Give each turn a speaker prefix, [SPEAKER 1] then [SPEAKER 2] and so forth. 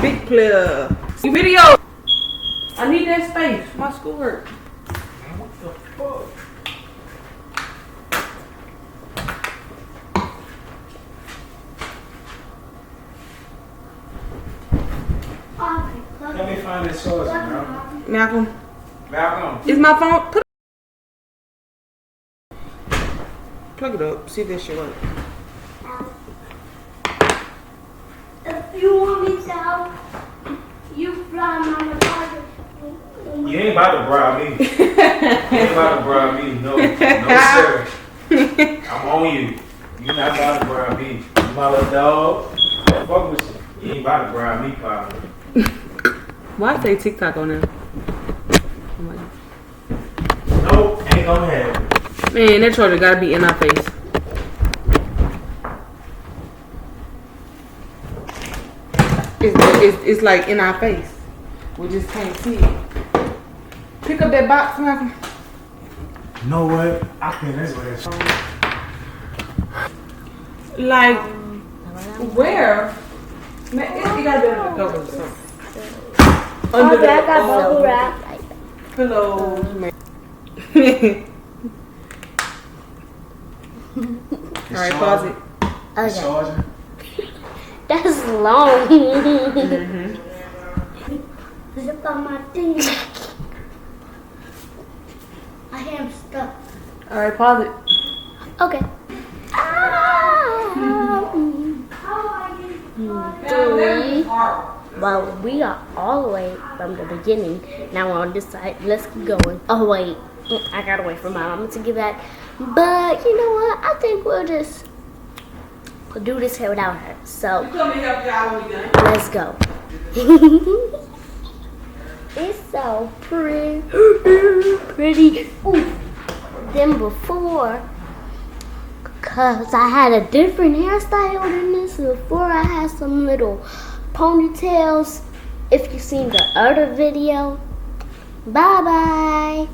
[SPEAKER 1] big player. Video. I need that space. My schoolwork.
[SPEAKER 2] What the fuck? Let me find this source, Malcolm.
[SPEAKER 1] Malcolm. Is my phone? Plug it up. See if this shit work.
[SPEAKER 3] If you want me to help you fly my charger.
[SPEAKER 2] You ain't about to bribe me. You ain't about to bribe me. No, sir. I'm on you. You're not about to bribe me. You my little dog. Fuck with you. You ain't about to bribe me, partner.
[SPEAKER 1] Why I say TikTok on there?
[SPEAKER 2] Nope, ain't gonna happen.
[SPEAKER 1] Man, that charger gotta be in our face. It's like in our face. We just can't see it. Pick up that box, Malcolm.
[SPEAKER 2] You know what? I think that's what it's
[SPEAKER 1] like, where? Man, it gotta be under the covers or something. Under the
[SPEAKER 3] I got bubble wrap.
[SPEAKER 1] pillows, man. Alright, pause it.
[SPEAKER 3] Okay. That's long. Zip on my thing. I am stuck.
[SPEAKER 1] Alright, pause it.
[SPEAKER 3] Okay. Well, we are all the way from the beginning. Now we're on this side. Let's keep going. Oh, wait. I gotta wait for my mama to get back. But you know what? I think we'll just do this here without her. So, let's go. It's so pretty than before. Because I had a different hairstyle than this. Before I had some little ponytails. If you've seen the other video, bye-bye.